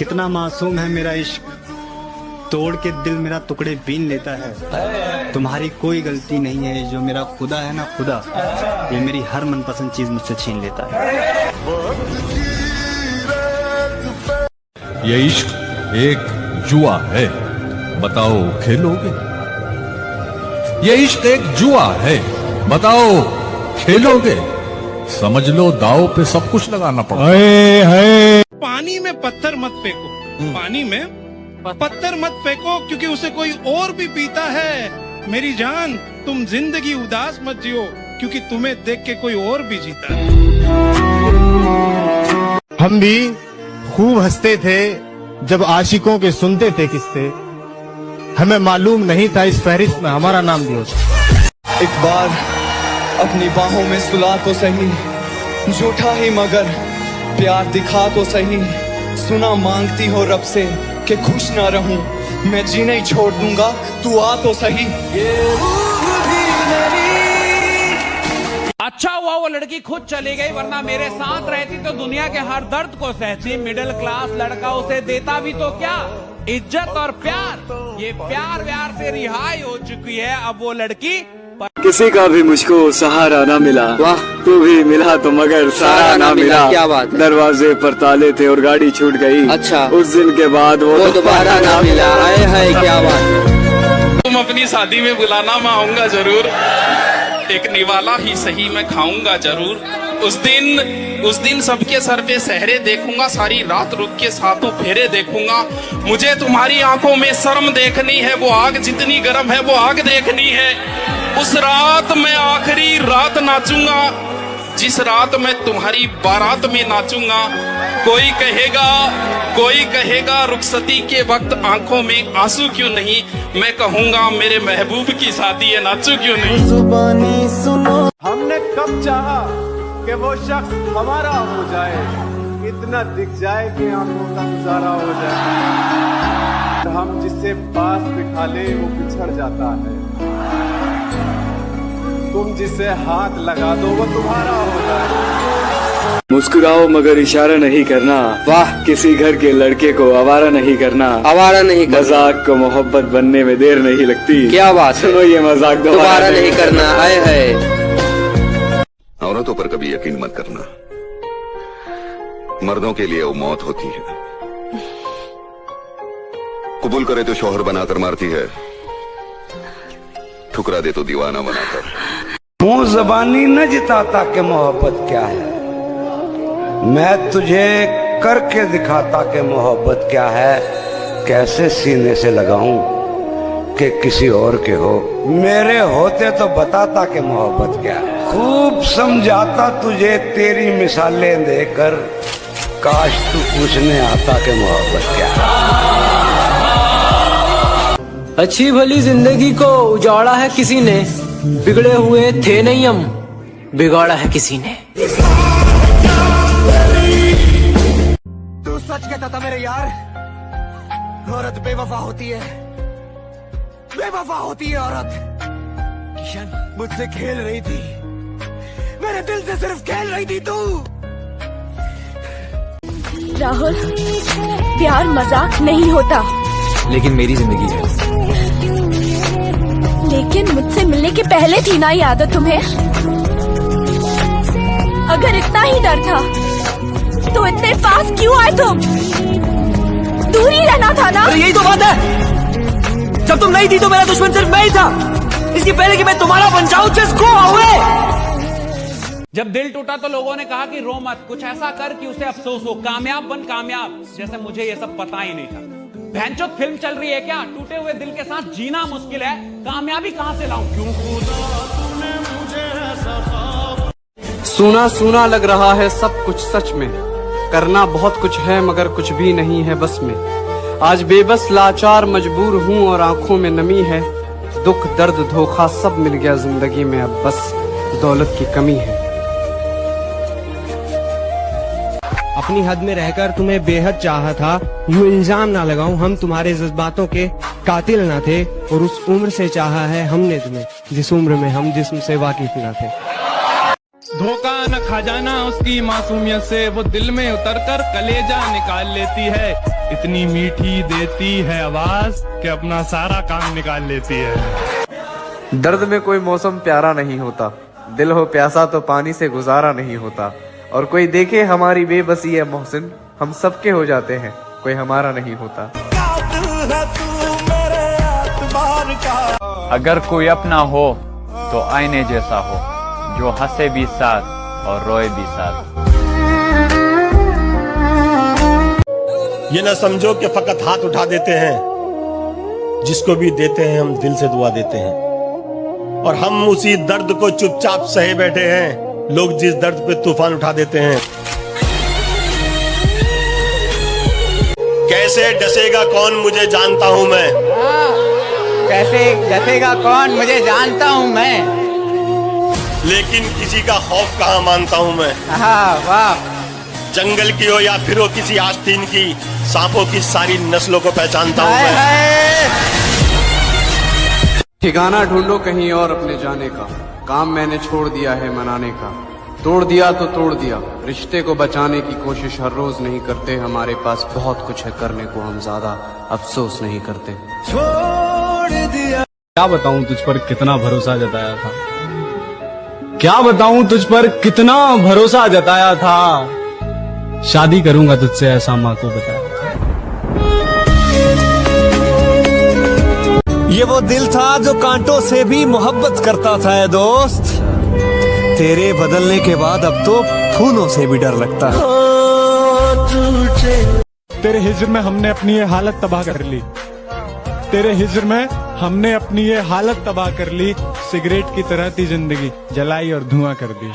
कितना मासूम है मेरा इश्क, तोड़ के दिल मेरा टुकड़े बीन लेता है। तुम्हारी कोई गलती नहीं है, जो मेरा खुदा है ना खुदा, ये मेरी हर मनपसंद चीज मुझसे छीन लेता है। ये इश्क एक जुआ है, बताओ खेलोगे? ये इश्क एक जुआ है, बताओ खेलोगे? समझ लो दाव पे सब कुछ लगाना पड़ता है। पानी में पत्थर मत फेंको, पानी में पत्थर मत फेंको, क्योंकि उसे कोई और भी पीता है। मेरी जान, तुम जिंदगी उदास मत जियो, क्योंकि तुम्हें देख के कोई और भी जीता है। हम भी खूब हंसते थे जब आशिकों के सुनते थे किस्से, हमें मालूम नहीं था इस फहरिस्त में हमारा नाम भी होता। एक बार अपनी बाहों में सुला तो सही, झूठा ही मगर प्यार दिखा तो सही। सुना मांगती हो रब से कि खुश ना रहूं, मैं जीना ही छोड़ दूंगा, तू आ तो सही। अच्छा हुआ वो लड़की खुद चली गई, वरना मेरे साथ रहती तो दुनिया के हर दर्द को सहती। मिडिल क्लास लड़का उसे देता भी तो क्या, इज्जत और प्यार। ये प्यार व्यार से रिहाई हो चुकी है अब वो लड़की। किसी का भी मुझको सहारा ना मिला, वाह तू भी मिला तो मगर सहारा ना मिला। क्या बात है? दरवाजे पर ताले थे और गाड़ी छूट गई। अच्छा, उस दिन के बाद वो दोबारा ना मिला। आए है क्या बात। तुम अपनी शादी में बुलाना, मैं आऊंगा जरूर। एक निवाला ही सही मैं खाऊंगा जरूर। उस दिन सबके सर पे सहरे देखूंगा, सारी रात रुक के सातों फेरे देखूंगा। मुझे तुम्हारी आंखों में शर्म देखनी है, वो आग जितनी गर्म है वो आग देखनी है। उस रात मैं आखिरी रात नाचूंगा, जिस रात मैं तुम्हारी बारात में नाचूंगा। कोई कहेगा रुखसती के वक्त आंखों में आंसू क्यों नहीं, मैं कहूंगा मेरे महबूब की शादी है, नाचू क्यों नहीं। जुबानी सुनो, हमने कब चाहा कि वो शख्स हमारा हो जाए, इतना दिख जाए कि आंखों का गुजारा हो जाए। हम जिसे पास बिठा ले वो बिछड़ जाता है, तुम जिसे हाथ लगा दो वो तुम्हारा हो जाए। मुस्कुराओ मगर इशारा नहीं करना, वाह किसी घर के लड़के को आवारा नहीं करना। आवारा नहीं करना, मजाक को मोहब्बत बनने में देर नहीं लगती। क्या बात, सुनो ये मजाक दोबारा नहीं करना। आए है। औरतों पर कभी यकीन मत करना, मर्दों के लिए वो मौत होती है। कबूल करे तो शौहर बनाकर मारती है, ठुकरा दे तो दीवाना बनाकर। मुंह जबानी न जिताता कि मोहब्बत क्या है, मैं तुझे करके दिखाता कि मोहब्बत क्या है। कैसे सीने से लगाऊं कि किसी और के हो, मेरे होते तो बताता कि मोहब्बत क्या है। खूब समझाता तुझे तेरी मिसालें देकर, काश तू पूछने आता कि मोहब्बत क्या है। अच्छी भली जिंदगी को उजाड़ा है किसी ने, बिगड़े हुए थे नहीं हम, बिगाड़ा है किसी ने। तू सच कहता था मेरे यार, औरत बेवफा होती है, बेवफा होती है औरत। किशन मुझसे खेल रही थी, मेरे दिल से सिर्फ खेल रही थी तू। राहुल, प्यार मजाक नहीं होता, लेकिन मेरी जिंदगी है। लेकिन मुझसे मिलने के पहले थी ना ये आदत तुम्हें? अगर इतना ही डर था तो इतने पास क्यों आए तुम? दूर ही रहना था ना। यही तो बात है, जब तुम नहीं थी तो मेरा दुश्मन सिर्फ मैं ही था, इसकी पहले कि मैं तुम्हारा बन जाऊं। जिसको हुए जब दिल टूटा तो लोगों ने कहा कि रो मत, कुछ ऐसा कर कि उसे अफसोस हो। कामयाब बन कामयाब, जैसे मुझे ये सब पता ही नहीं था। भैंचोद फिल्म चल रही है क्या? टूटे हुए दिल के साथ जीना मुश्किल है, कामयाबी कहां से लाऊं? क्यों खुदा तूने मुझे ऐसा सुना सुना लग रहा है सब कुछ सच में, करना बहुत कुछ है मगर कुछ भी नहीं है बस में। आज बेबस लाचार मजबूर हूँ और आंखों में नमी है, दुख दर्द धोखा सब मिल गया जिंदगी में, अब बस दौलत की कमी है। अपनी हद में रहकर तुम्हें बेहद चाहा था, यूं इल्जाम ना लगाऊं, हम तुम्हारे जज्बातों के कातिल ना थे। और उस उम्र से चाहा है हमने तुम्हें, जिस उम्र में हम जिस्म से वाकिफ ना थे। धोखा न खजाना उसकी मासूमियत से, वो दिल में उतरकर कलेजा निकाल लेती है। इतनी मीठी देती है आवाज कि अपना सारा काम निकाल लेती है। दर्द में कोई मौसम प्यारा नहीं होता, दिल हो प्यासा तो पानी से गुजारा नहीं होता। और कोई देखे हमारी बेबसी है मोहसिन, हम सबके हो जाते हैं, कोई हमारा नहीं होता। अगर कोई अपना हो तो आईने जैसा हो, जो हंसे भी साथ और रोए भी साथ। ये ना समझो कि फकत हाथ उठा देते हैं, जिसको भी देते हैं हम दिल से दुआ देते हैं। और हम उसी दर्द को चुपचाप सहे बैठे हैं, लोग जिस दर्द पे तूफान उठा देते हैं। कैसे डसेगा कौन मुझे जानता हूं मैं, कैसे डसेगा कौन मुझे जानता हूँ मैं, लेकिन किसी का खौफ कहाँ मानता हूँ मैं। वाह। जंगल की हो या फिर हो किसी आस्तीन की, सांपों की सारी नस्लों को पहचानता हूँ मैं। ठिकाना ढूंढो कहीं और अपने जाने का, काम मैंने छोड़ दिया है मनाने का। तोड़ दिया तो तोड़ दिया, रिश्ते को बचाने की कोशिश हर रोज नहीं करते। हमारे पास बहुत कुछ है करने को, हम ज्यादा अफसोस नहीं करते। क्या बताऊं तुझ पर कितना भरोसा जताया था, क्या बताऊं तुझ पर कितना भरोसा जताया था। शादी करूंगा तुझसे ऐसा माँ को बताया था। ये वो दिल था जो कांटों से भी मोहब्बत करता था है दोस्त, तेरे बदलने के बाद अब तो फूलों से भी डर लगता है। तेरे हिज्र में हमने अपनी ये हालत तबाह कर ली, तेरे हिज्र में हमने अपनी ये हालत तबाह कर ली। सिगरेट की तरह थी जिंदगी, जलाई और धुआं कर दी।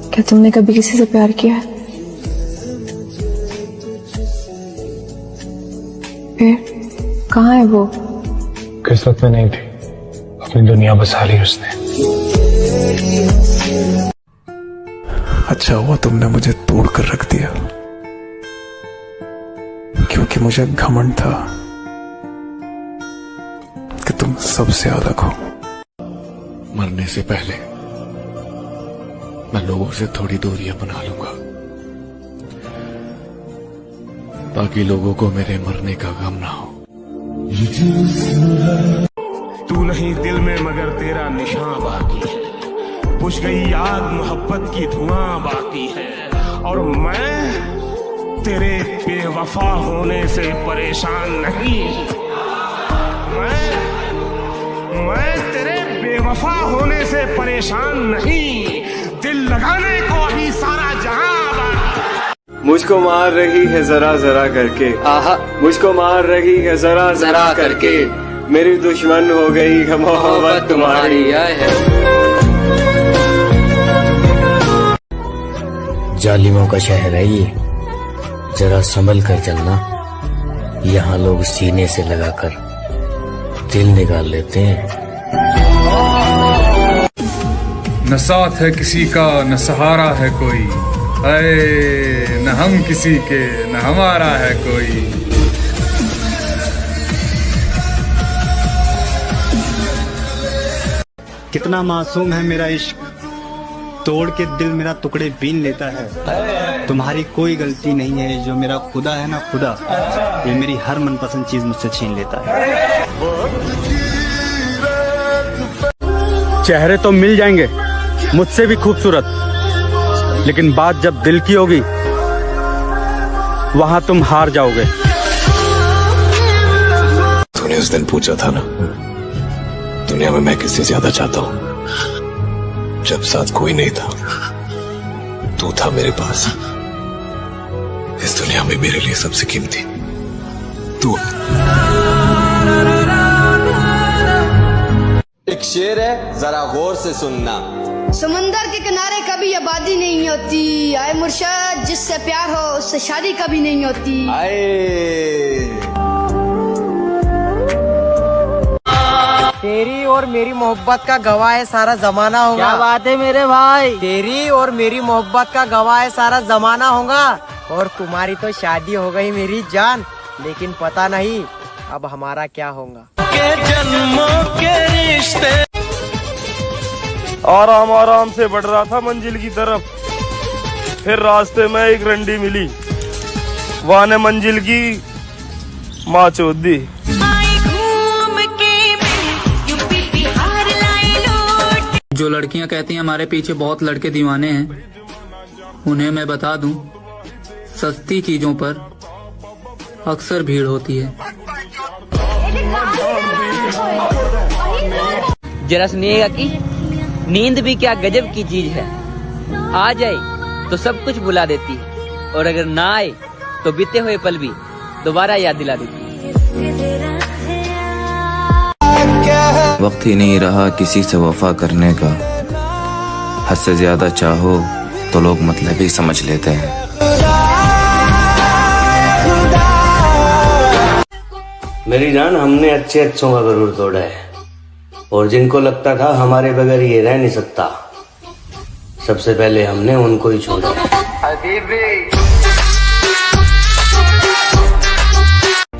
क्या तुमने कभी किसी से प्यार किया है? फिर कहाँ है वो? किस्मत में नहीं थी, अपनी दुनिया बसा ली उसने। अच्छा हुआ तुमने मुझे तोड़ कर रख दिया, क्योंकि मुझे घमंड था कि तुम सबसे अलग हो। मरने से पहले मैं लोगों से थोड़ी दूरियां बना लूंगा, ताकि लोगों को मेरे मरने का गम ना हो। तू नहीं दिल में मगर तेरा निशान बाकी है, बुझ गई याद मोहब्बत की धुआं बाकी है। और मैं तेरे बेवफा होने से परेशान नहीं, मैं तेरे बेवफा होने से परेशान नहीं, दिल लगाने को अभी सारा जहां बाकी। मुझको मार रही है जरा जरा करके, आहा मुझको मार रही है जरा जरा करके, मेरी दुश्मन हो गई है मोहब्बत तुम्हारी। जालिमों का शहर है ये, जरा संभल कर चलना, यहाँ लोग सीने से लगाकर दिल निकाल लेते हैं। न साथ है किसी का न सहारा है कोई, अरे न हम किसी के न हमारा है कोई। कितना मासूम है मेरा इश्क, तोड़ के दिल मेरा टुकड़े बीन लेता है। तुम्हारी कोई गलती नहीं है, जो मेरा खुदा है ना खुदा, ये मेरी हर मनपसंद चीज मुझसे छीन लेता है। चेहरे तो मिल जाएंगे मुझसे भी खूबसूरत, लेकिन बात जब दिल की होगी वहां तुम हार जाओगे। तूने उस दिन पूछा था ना, दुनिया में मैं किससे ज्यादा चाहता हूँ, जब साथ कोई नहीं था तू था मेरे पास। इस दुनिया में मेरे लिए सबसे कीमती तू। एक शेर है, जरा गौर से सुनना। समंदर के किनारे कभी आबादी नहीं होती, आए मुर्शद जिससे प्यार हो उससे शादी कभी नहीं होती। तेरी और मेरी मोहब्बत का गवाह है सारा जमाना होगा। क्या बात है मेरे भाई, तेरी और मेरी मोहब्बत का गवाह है सारा जमाना होगा। और तुम्हारी तो शादी हो गई मेरी जान, लेकिन पता नहीं अब हमारा क्या होगा। के जन्मों के रिश्ते आराम आराम से बढ़ रहा था मंजिल की तरफ, फिर रास्ते में एक रंडी मिली, वहां ने मंजिल की माँ चोद दी। जो लड़कियां कहती हैं हमारे पीछे बहुत लड़के दीवाने हैं, उन्हें मैं बता दूं, सस्ती चीजों पर अक्सर भीड़ होती है। जरा सुनिएगा कि नींद भी क्या गजब की चीज है, आ जाए तो सब कुछ भुला देती है, और अगर ना आए तो बीते हुए पल भी दोबारा याद दिला देती है। वक्त ही नहीं रहा किसी से वफा करने का, हद से ज्यादा चाहो तो लोग मतलब ही समझ लेते हैं। मेरी जान, हमने अच्छे अच्छों का गरूर तोड़ा है, और जिनको लगता था हमारे बगैर ये रह नहीं सकता, सबसे पहले हमने उनको ही छोड़ा।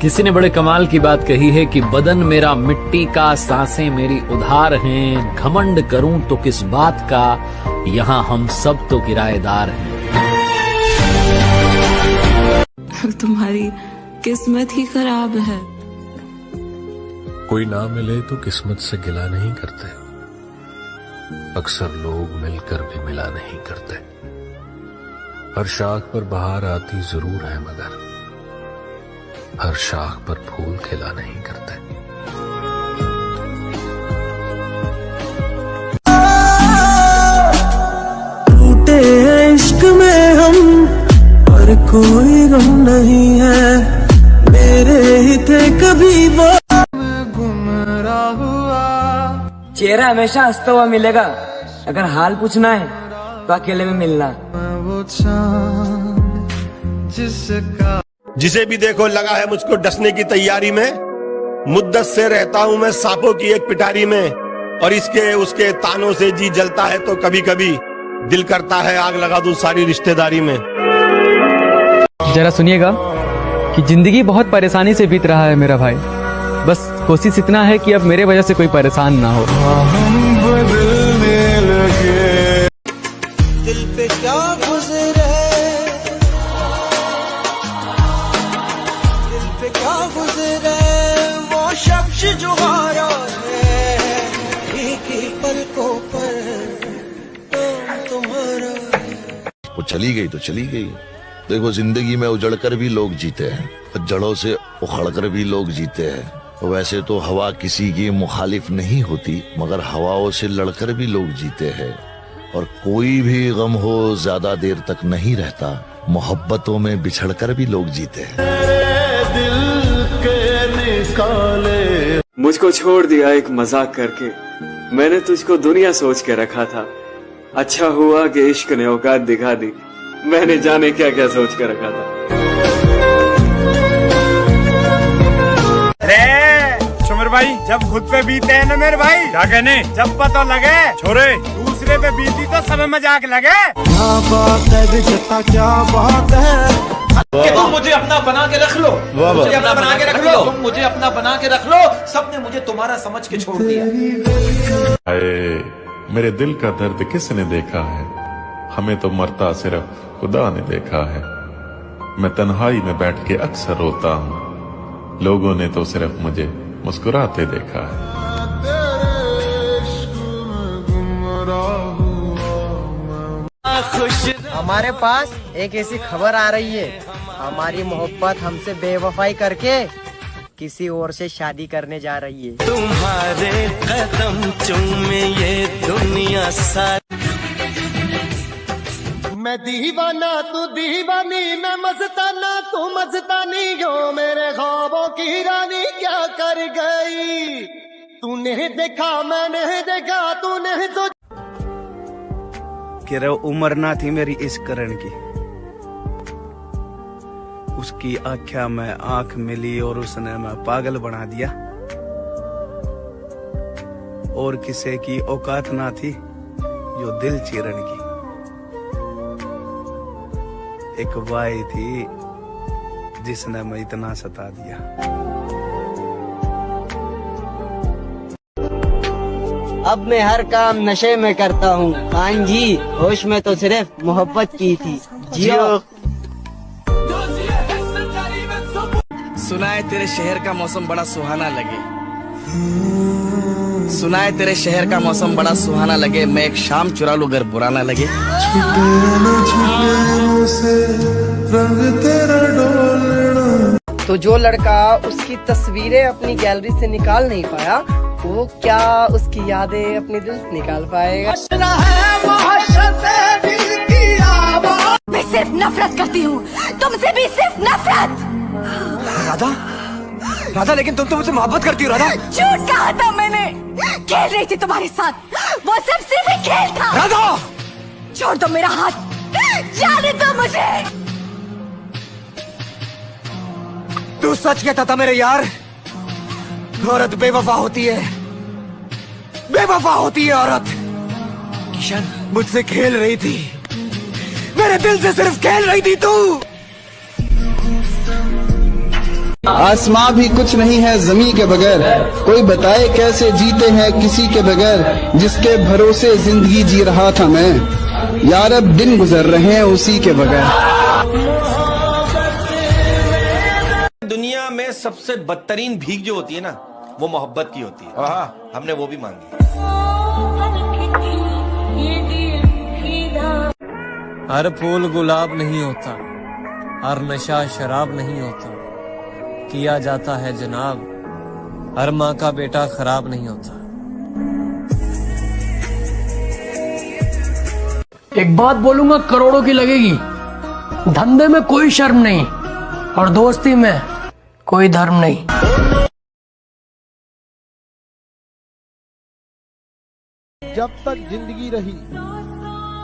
किसी ने बड़े कमाल की बात कही है कि बदन मेरा मिट्टी का, सांसें मेरी उधार हैं, घमंड करूं तो किस बात का, यहाँ हम सब तो किराएदार हैं। तुम्हारी किस्मत ही खराब है। कोई ना मिले तो किस्मत से गिला नहीं करते, अक्सर लोग मिलकर भी मिला नहीं करते। हर शाख पर बहार आती जरूर है, मगर हर शाख पर फूल खिला नहीं करते। टूटे हैं इश्क में हम, पर कोई गम नहीं है, मेरे ही थे कभी वो। चेहरा हमेशा हंसता हुआ मिलेगा, अगर हाल पूछना है तो अकेले में मिलना। जिसे भी देखो लगा है मुझको डसने की तैयारी में, मुद्दत से रहता हूं मैं सांपों की एक पिटारी में, और इसके उसके तानों से जी जलता है तो कभी कभी दिल करता है आग लगा दूं सारी रिश्तेदारी में। जरा सुनिएगा कि जिंदगी बहुत परेशानी से बीत रहा है मेरा भाई, बस कोशिश इतना है कि अब मेरे वजह से कोई परेशान ना हो। हम बदलने लगे, दिल पे क्या गुजरे, दिल पे क्या गुजरे, वो शख्स जो हारा है, एक ही पलकों पर तुम्हारा। वो चली गई तो चली गई। देखो, जिंदगी में उजड़कर भी लोग जीते हैं, जड़ों से उखड़कर भी लोग जीते हैं। वैसे तो हवा किसी की मुखालिफ नहीं होती, मगर हवाओं से लड़कर भी लोग जीते हैं। और कोई भी गम हो ज्यादा देर तक नहीं रहता, मोहब्बतों में बिछड़कर भी लोग जीते हैं। दिल के निकाले, मुझको छोड़ दिया एक मजाक करके, मैंने तुझको दुनिया सोच के रखा था। अच्छा हुआ कि इश्क ने औकात दिखा दी, मैंने जाने क्या क्या सोच के रखा था। सुमर भाई, जब खुद पे बीते हैं ना मेरे भाई, क्या कहने, जब पता लगे छोरे दूसरे पे बीती तो सब मजाक लगे। क्या बात है विजेता, क्या बात है कि तुम मुझे अपना बना के रख लो, मुझे अपना बना के रख लो, तुम मुझे अपना बना के रख लो, सबने मुझे तुम्हारा समझ के छोड़ दिया। मेरे दिल का दर्द किसने देखा है, हमें तो मरता सिर्फ खुदा ने देखा है। मैं तन्हाई में बैठ के अक्सर रोता हूँ, लोगों ने तो सिर्फ मुझे मुस्कुराते देखा है। हमारे पास एक ऐसी खबर आ रही है, हमारी मोहब्बत हमसे बेवफाई करके किसी और से शादी करने जा रही है। तुम्हारे कदम चूमे ये दुनिया सारी, मैं दीवाना तू दीवानी, मैं मस्ताना तू मस्तानी, यो मेरे ख्वाबों की रानी क्या कर गई, तूने देखा मैंने देखा, तूने तो कि उम्र ना थी मेरी इस करण की, उसकी आँखों में आंख मिली और उसने मैं पागल बना दिया, और किसी की औकात ना थी जो दिल चीरन की। एक बाई थी जिसने मैं इतना सता दिया। अब मैं हर काम नशे में करता हूँ। हाँ जी, होश में तो सिर्फ मोहब्बत की थी। जियो। सुना है तेरे शहर का मौसम बड़ा सुहाना लगे, सुना है तेरे शहर का मौसम बड़ा सुहाना लगे, मैं एक शाम चुरा लूं अगर बुरा ना लगे। तो जो लड़का उसकी तस्वीरें अपनी गैलरी से निकाल नहीं पाया, वो क्या उसकी यादें अपने दिल से निकाल पाएगा? मैं सिर्फ नफरत करती हूँ, तुमसे भी सिर्फ नफरत। राधा, राधा लेकिन तुम तो मुझसे मोहब्बत करती हो राधा। झूठ कहा था मैंने, खेल रही थी तुम्हारे साथ, वो सब सिर्फ एक खेल था। राधा, छोड़ दो मेरा हाथ, जाने दो मुझे। तू सच कहता था मेरे यार, औरत बेवफा होती है, बेवफा होती है औरत। किशन मुझसे खेल रही थी, मेरे दिल से सिर्फ खेल रही थी तू। आसमां भी कुछ नहीं है ज़मीं के बगैर, कोई बताए कैसे जीते हैं किसी के बगैर, जिसके भरोसे जिंदगी जी रहा था मैं, यार अब दिन गुजर रहे हैं उसी के बगैर। दुनिया में सबसे बदतरीन भीख जो होती है ना, वो मोहब्बत की होती है। हमने वो भी मांगी। हर फूल गुलाब नहीं होता, हर नशा शराब नहीं होता, किया जाता है जनाब, हर माँ का बेटा खराब नहीं होता। एक बात बोलूंगा करोड़ों की लगेगी, धंधे में कोई शर्म नहीं और दोस्ती में कोई धर्म नहीं। जब तक जिंदगी रही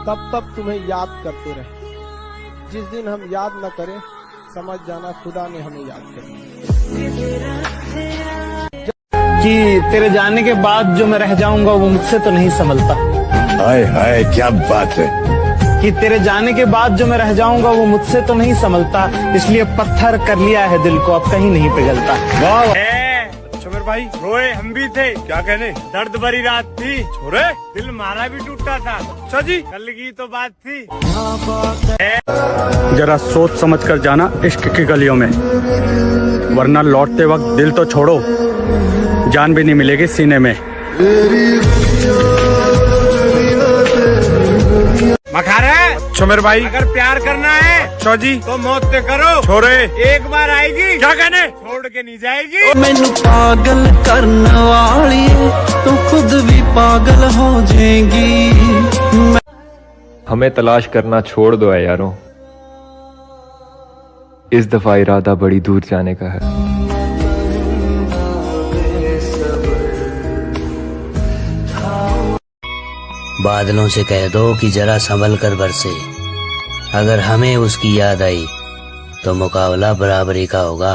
तब तक तुम्हें याद करते रहे, जिस दिन हम याद न करें समझ जाना खुदा ने हमें याद किया। कि तेरे जाने के बाद जो मैं रह जाऊंगा वो मुझसे तो नहीं संभलता। हाय हाय क्या बात है। कि तेरे जाने के बाद जो मैं रह जाऊंगा वो मुझसे तो नहीं संभलता, इसलिए पत्थर कर लिया है दिल को, अब कहीं नहीं पिघलता। वाह छोमेर भाई, रोए हम भी थे, क्या कहने, दर्द भरी रात थी, छोरे दिल मारा भी टूटा था। अच्छा जी, कल की तो बात थी। जरा सोच समझ कर जाना इश्क की गलियों में, वरना लौटते वक्त दिल तो छोड़ो, जान भी नहीं मिलेगी सीने में। मखारे छोमेर भाई, अगर प्यार करना है जी तो मौत से करो, छोरे एक बार आएगी, क्या कहने, छोड़ के नहीं जाएगी। मैनू पागल करने वाली तो खुद भी पागल हो जाएगी। हमें तलाश करना छोड़ दो है यारों, इस दफा इरादा बड़ी दूर जाने का है। बादलों से कह दो कि जरा संभल कर बरसे, अगर हमें उसकी याद आई तो मुकाबला बराबरी का होगा।